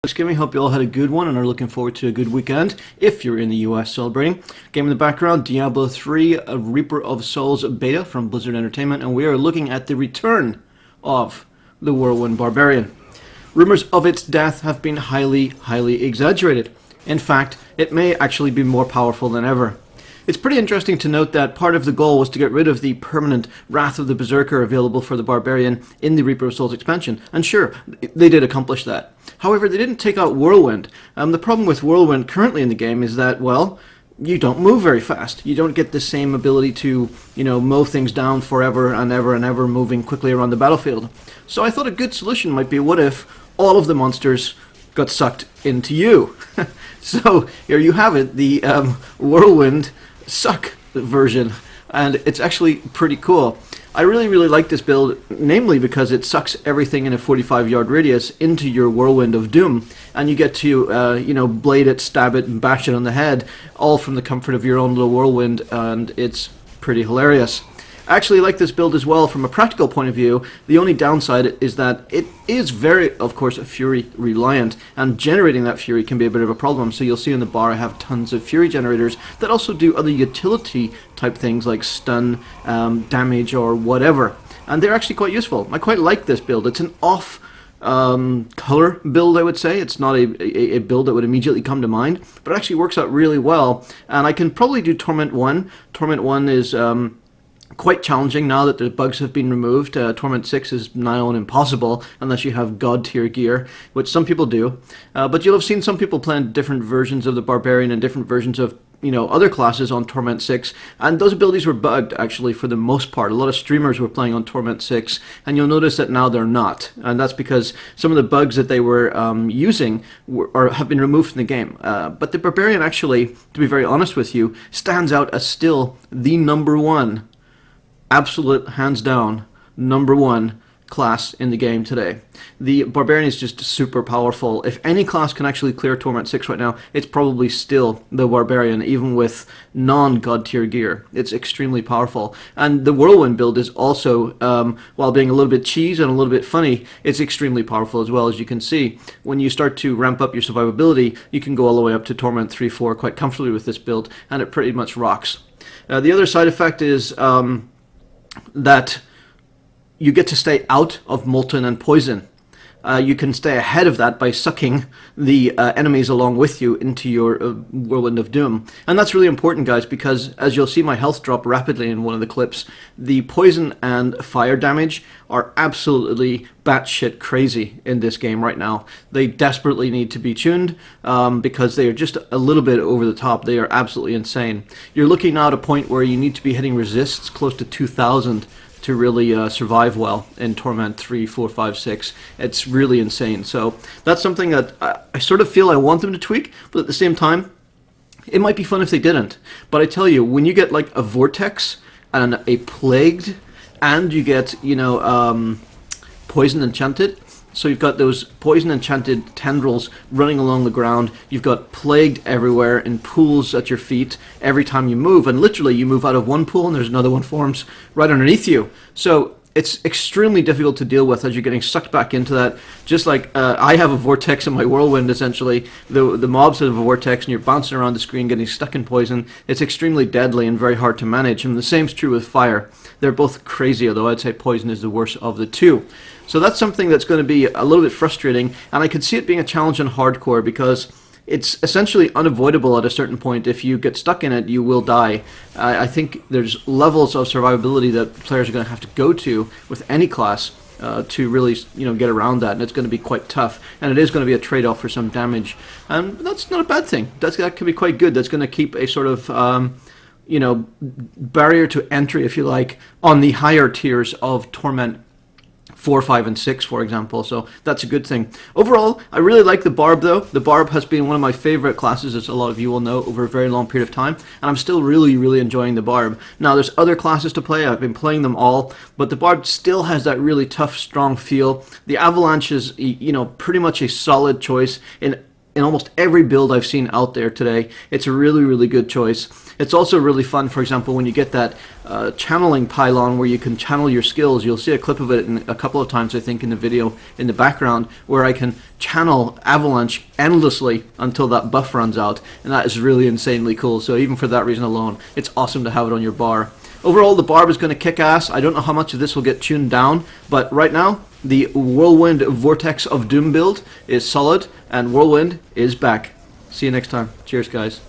Thanksgiving. Hope you all had a good one and are looking forward to a good weekend if you're in the US celebrating. Game in the background, Diablo 3, a Reaper of Souls beta from Blizzard Entertainment, and we are looking at the return of the Whirlwind Barbarian. Rumors of its death have been highly exaggerated. In fact, it may actually be more powerful than ever. It's pretty interesting to note that part of the goal was to get rid of the permanent Wrath of the Berserker available for the Barbarian in the Reaper of Souls expansion, and sure, they did accomplish that. However, they didn't take out Whirlwind. The problem with Whirlwind currently in the game is that, well, you don't move very fast. You don't get the same ability to, mow things down forever and ever, moving quickly around the battlefield. So I thought a good solution might be, what if all of the monsters got sucked into you? So here you have it, the Whirlwind Suck version, and it's actually pretty cool. I really like this build, namely because it sucks everything in a 45-yard radius into your Whirlwind of Doom, and you get to, blade it, stab it, and bash it on the head, all from the comfort of your own little Whirlwind, and it's pretty hilarious. I actually like this build as well from a practical point of view. The only downside is that it is very, of course, Fury reliant, and generating that Fury can be a bit of a problem. So you'll see in the bar I have tons of Fury generators that also do other utility type things like stun, damage, or whatever. And they're actually quite useful. I quite like this build. It's an off color build, I would say. It's not a build that would immediately come to mind, but it actually works out really well. And I can probably do Torment 1. Torment 1 is quite challenging now that the bugs have been removed. Torment 6 is now impossible unless you have god tier gear, which some people do. But you'll have seen some people playing different versions of the Barbarian and different versions of other classes on Torment 6, and those abilities were bugged actually for the most part. A lot of streamers were playing on Torment 6, and you'll notice that now they're not, and that's because some of the bugs that they were using have been removed from the game. But the Barbarian actually, to be very honest with you, stands out as still the #1, absolute, hands down, #1 class in the game today. The Barbarian is just super powerful. If any class can actually clear Torment 6 right now, it's probably still the Barbarian, even with non-god tier gear. It's extremely powerful. And the Whirlwind build is also, while being a little bit cheese and a little bit funny, it's extremely powerful as well. As you can see, when you start to ramp up your survivability, you can go all the way up to Torment 3-4 quite comfortably with this build, and it pretty much rocks. The other side effect is that you get to stay out of Molten and Poison. You can stay ahead of that by sucking the enemies along with you into your Whirlwind of Doom. And that's really important, guys, because as you'll see my health drop rapidly in one of the clips, the poison and fire damage are absolutely batshit crazy in this game right now. They desperately need to be tuned because they are just a little bit over the top. They are absolutely insane. You're looking now at a point where you need to be hitting resists close to 2,000 to really survive well in Torment 3, 4, 5, 6. It's really insane. So that's something that I sort of feel I want them to tweak, but at the same time, it might be fun if they didn't. But I tell you, when you get like a Vortex and a Plagued, and you get, Poison Enchanted, so you've got those poison enchanted tendrils running along the ground. You've got plagued everywhere in pools at your feet every time you move. And literally you move out of one pool and there's another one forms right underneath you. So it's extremely difficult to deal with as you're getting sucked back into that. Just like I have a vortex in my Whirlwind, essentially. The mobs have a vortex and you're bouncing around the screen getting stuck in poison. It's extremely deadly and very hard to manage. And the same's true with fire. They're both crazy, although I'd say poison is the worst of the two. So that's something that's going to be a little bit frustrating, and I could see it being a challenge in hardcore because it's essentially unavoidable at a certain point. If you get stuck in it, you will die. I think there's levels of survivability that players are going to have to go to with any class to really get around that, and it's going to be quite tough, and it is going to be a trade-off for some damage, and that's not a bad thing. That could be quite good. That's going to keep a sort of barrier to entry, if you like, on the higher tiers of Torment 4, 5, and 6, for example, so that's a good thing. Overall, I really like the Barb, though. The Barb has been one of my favorite classes, as a lot of you will know, over a very long period of time, and I'm still really enjoying the Barb. Now, there's other classes to play. I've been playing them all, but the Barb still has that really tough, strong feel. The Avalanche is, pretty much a solid choice in in almost every build I've seen out there today. It's a really, really good choice. It's also really fun, for example, when you get that channeling pylon where you can channel your skills. You'll see a clip of it a couple of times, I think, in the video in the background, where I can channel Avalanche endlessly until that buff runs out, and that is really insanely cool. So even for that reason alone, it's awesome to have it on your bar. Overall, the Barb is going to kick ass. I don't know how much of this will get tuned down, but right now, the Whirlwind Vortex of Doom build is solid, and Whirlwind is back. See you next time. Cheers, guys.